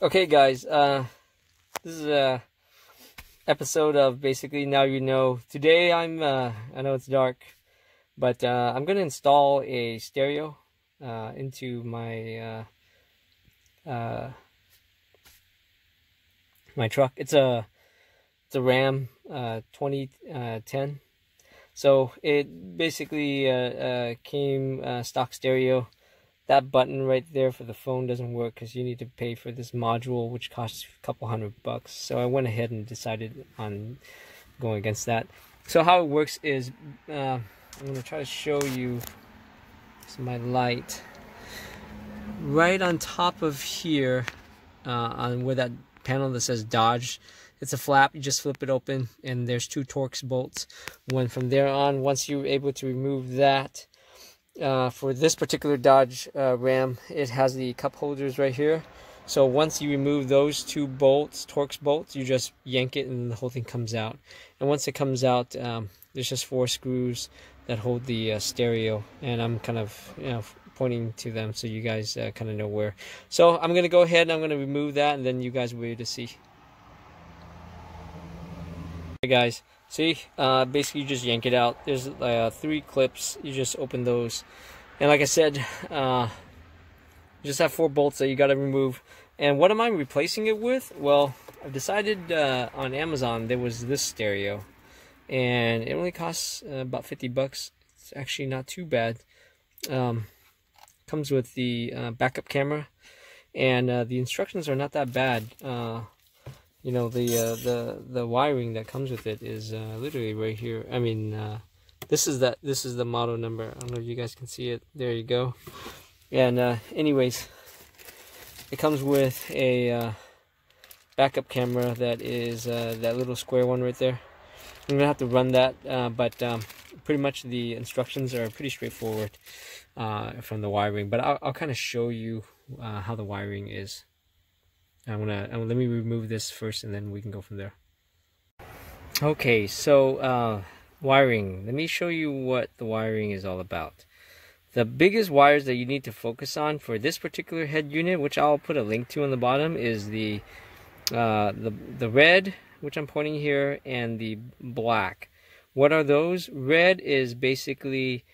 Okay, guys, this is a episode of basically Now You Know. Today I know it's dark, but I'm gonna install a stereo into my my truck. It's a Ram 2010. So it basically came stock stereo. That button right there for the phone doesn't work because you need to pay for this module, which costs a couple $100. So I went ahead and decided on going against that. So how it works is, I'm going to try to show you. This is my light. Right on top of here, on where that panel that says Dodge, it's a flap. You just flip it open, and there's 2 Torx bolts. When from there on, once you're able to remove that, for this particular Dodge Ram, it has the cup holders right here. So once you remove those 2 bolts, Torx bolts, you just yank it and the whole thing comes out. And once it comes out, there's just 4 screws that hold the stereo. And I'm kind of pointing to them so you guys kind of know where. So I'm going to go ahead and I'm going to remove that, and then you guys will be able to see. Hey guys. See, basically you just yank it out. There's 3 clips. You just open those, and like I said, you just have 4 bolts that you got to remove. And what am I replacing it with? Well, I've decided on Amazon there was this stereo, and it only costs about $50. It's actually not too bad. Comes with the backup camera, and the instructions are not that bad. You know, the wiring that comes with it is literally right here. I mean, this is the model number. I don't know if you guys can see it. There you go. And anyways, it comes with a backup camera that is that little square one right there. I'm gonna have to run that, but pretty much the instructions are pretty straightforward from the wiring. But I'll kind of show you how the wiring is. Let me remove this first, and then we can go from there. Okay, so wiring. Let me show you what the wiring is all about. The biggest wires that you need to focus on for this particular head unit, which I'll put a link to on the bottom, is the red, which I'm pointing here, and the black. What are those? Red is basically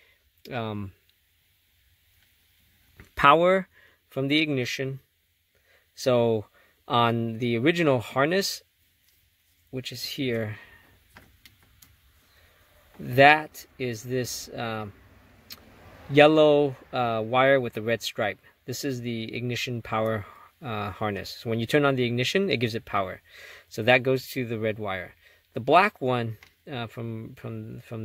power from the ignition. So on the original harness, which is here, that is this yellow wire with the red stripe. This is the ignition power harness. So when you turn on the ignition, it gives it power. So that goes to the red wire. The black one from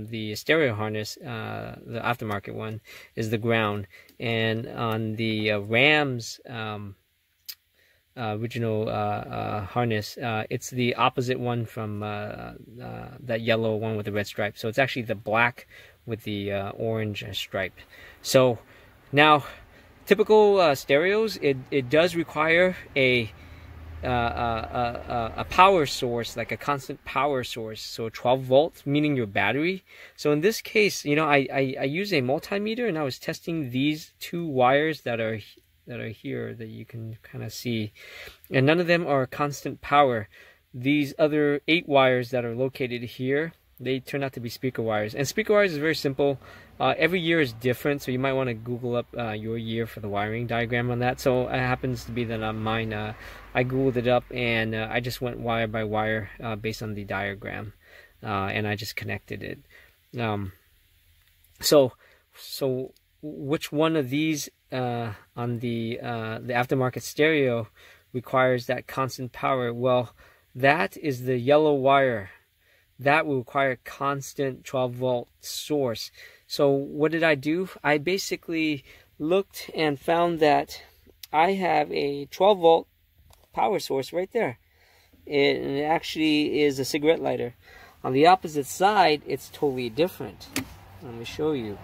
the stereo harness, the aftermarket one, is the ground. And on the Ram's original harness, it's the opposite one from that yellow one with the red stripe. So it's actually the black with the orange stripe. So now, typical stereos, it does require a power source, like a constant power source. So 12 volts, meaning your battery. So in this case, you know, I use a multimeter, and I was testing these 2 wires that are here that you can kind of see, and none of them are constant power. These other 8 wires that are located here, they turn out to be speaker wires. And speaker wires is very simple. Every year is different, so you might want to Google up your year for the wiring diagram on that. So it happens to be that on mine, I Googled it up, and I just went wire by wire based on the diagram, and I just connected it. So which one of these on the aftermarket stereo requires that constant power? Well, that is the yellow wire. That will require constant 12-volt source. So what did I do? I basically looked and found that I have a 12-volt power source right there. It actually is a cigarette lighter. On the opposite side, it's totally different. Let me show you.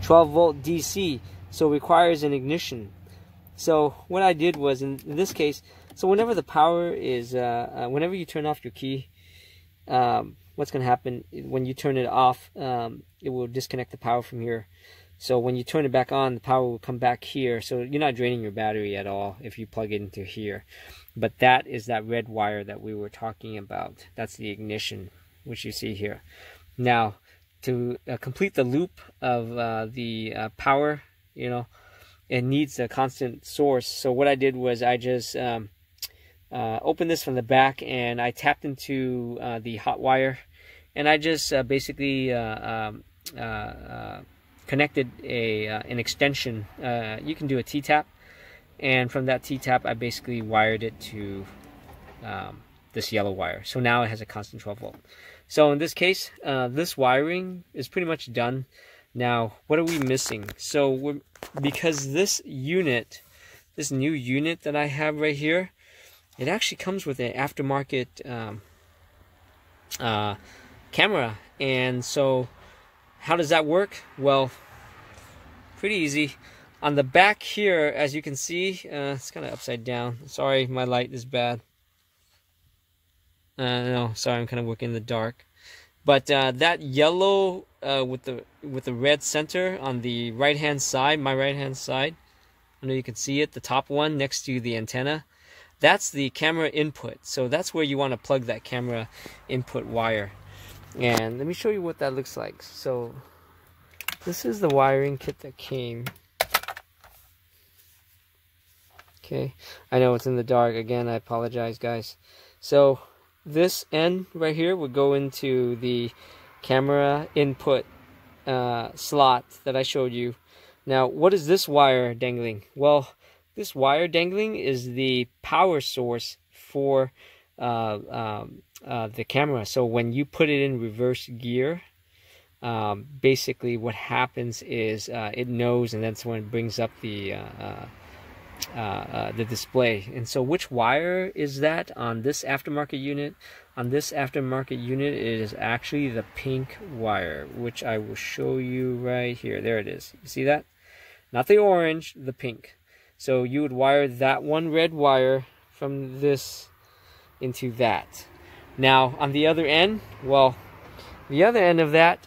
12-volt DC, so it requires an ignition. So what I did was, in this case, so whenever the power is, whenever you turn off your key, what's going to happen when you turn it off, it will disconnect the power from here. So when you turn it back on, the power will come back here. So you're not draining your battery at all if you plug it into here. But that is that red wire that we were talking about. That's the ignition, which you see here. Now, to complete the loop of the power, you know, it needs a constant source. So what I did was I just opened this from the back, and I tapped into the hot wire, and I just basically connected an extension. You can do a T-tap, and from that T-tap I basically wired it to this yellow wire. So now it has a constant 12 volt. So in this case, this wiring is pretty much done. Now, what are we missing? So because this unit, this new unit that I have right here, it actually comes with an aftermarket camera. And so how does that work? Well, pretty easy. On the back here, as you can see, it's kind of upside down. Sorry, my light is bad. No, sorry, I'm kind of working in the dark. But that yellow with the red center on the right-hand side, my right-hand side, I know you can see it, the top one next to the antenna, that's the camera input. So that's where you want to plug that camera input wire. And let me show you what that looks like. So this is the wiring kit that came. Okay, I know it's in the dark. Again, I apologize, guys. So this end right here would go into the camera input slot that I showed you. Now, what is this wire dangling? Well, this wire dangling is the power source for the camera. So when you put it in reverse gear, basically what happens is it knows, and that's when it brings up the display. And so which wire is that on this aftermarket unit? On this aftermarket unit, it is actually the pink wire, which I will show you right here. There it is. You see that? Not the orange, the pink. So you would wire that one red wire from this into that. Now on the other end, well, the other end of that,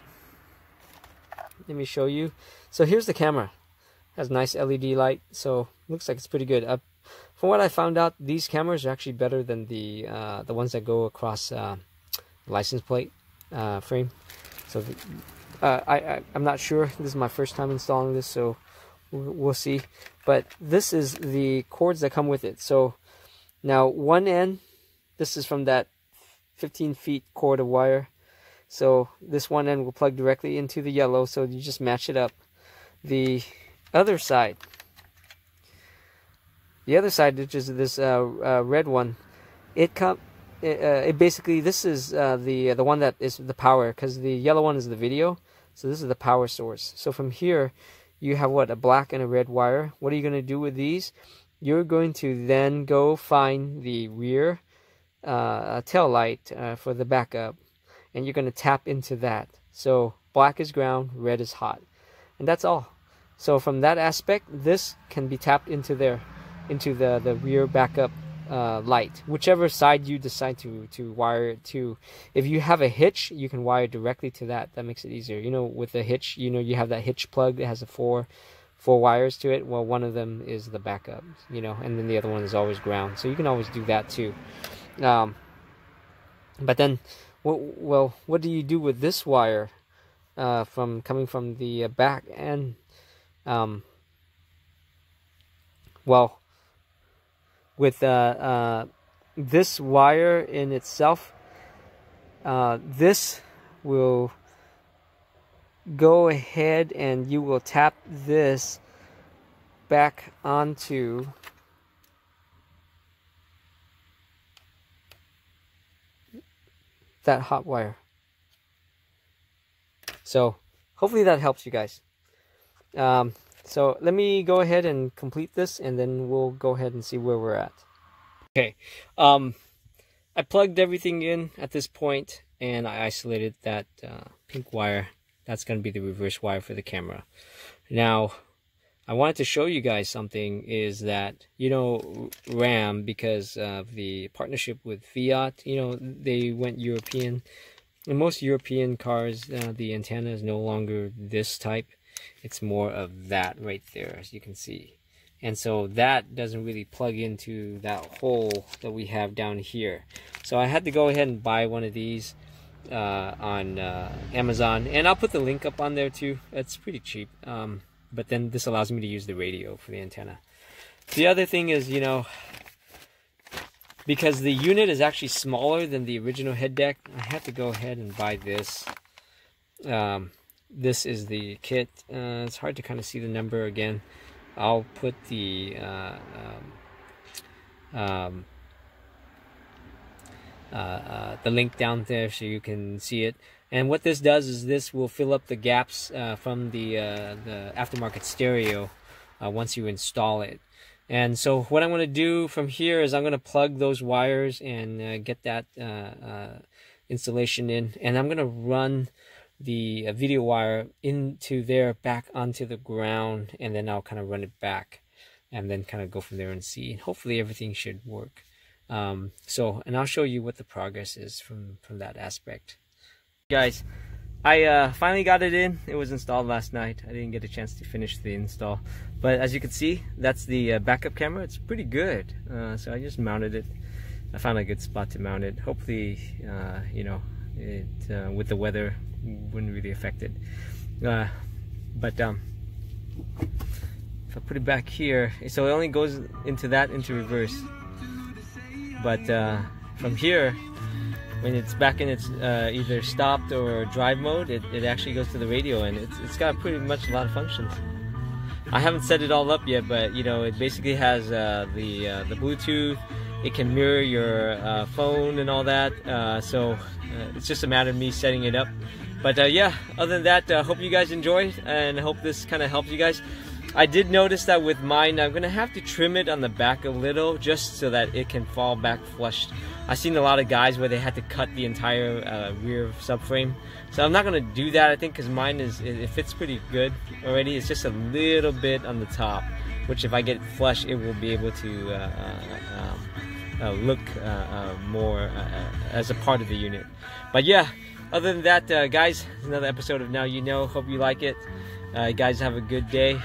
let me show you. So here's the camera. Has nice LED light, so looks like it's pretty good. From what I found out, these cameras are actually better than the ones that go across license plate frame. So I'm not sure. This is my first time installing this, so we'll see. But this is the cords that come with it. So now one end, this is from that 15 feet cord of wire. So this one end will plug directly into the yellow, so you just match it up. The other side, which is this red one, it basically, this is the one that is the power, because the yellow one is the video. So this is the power source. So from here you have what, a black and a red wire. What are you going to do with these? You're going to then go find the rear tail light for the backup, and you're going to tap into that. So black is ground, red is hot, and that's all. So from that aspect, this can be tapped into there, into the rear backup light, whichever side you decide to wire it to. If you have a hitch, you can wire directly to that. That makes it easier. You know, with the hitch, you know, you have that hitch plug that has four wires to it. Well, one of them is the backup, you know, and then the other one is always ground. So you can always do that too. But then, what do you do with this wire coming from the back end? Well, with this wire in itself, this will go ahead and you will tap this back onto that hot wire. So hopefully that helps you guys. So let me go ahead and complete this, and then we'll go ahead and see where we're at. Okay, I plugged everything in at this point, and I isolated that pink wire. That's going to be the reverse wire for the camera. Now, I wanted to show you guys something, is that, you know, Ram, because of the partnership with Fiat, you know, they went European. In most European cars, the antenna is no longer this type. It's more of that right there, as you can see. And so that doesn't really plug into that hole that we have down here. So I had to go ahead and buy one of these on Amazon, and I'll put the link up on there too. It's pretty cheap, but then this allows me to use the radio for the antenna. The other thing is, you know, because the unit is actually smaller than the original head deck, I had to go ahead and buy this. This is the kit. It's hard to kind of see the number again. I'll put the link down there so you can see it. And what this does is this will fill up the gaps from the aftermarket stereo once you install it. And so what I'm going to do from here is I'm going to plug those wires and get that installation in, and I'm going to run the video wire into there, back onto the ground, and then I'll kind of run it back and then kind of go from there and see. Hopefully everything should work. And I'll show you what the progress is from that aspect. Guys, I finally got it in. It was installed last night. I didn't get a chance to finish the install, but as you can see, that's the backup camera. It's pretty good. So I just mounted it. I found a good spot to mount it. Hopefully, you know, it with the weather wouldn't really affect it. But if I put it back here, so it only goes into reverse. But from here, when it's back in its either stopped or drive mode, it actually goes to the radio, and it's got pretty much a lot of functions. I haven't set it all up yet, but you know, it basically has the Bluetooth. It can mirror your phone and all that. So it's just a matter of me setting it up. But yeah, other than that, hope you guys enjoyed, and I hope this kind of helps you guys. I did notice that with mine, I'm going to have to trim it on the back a little just so that it can fall back flush. I've seen a lot of guys where they had to cut the entire rear subframe. So I'm not going to do that, I think, because mine it fits pretty good already. It's just a little bit on the top, which if I get it flush, it will be able to look more as a part of the unit. But yeah, other than that, guys, another episode of Now You Know. Hope you like it. Guys, have a good day.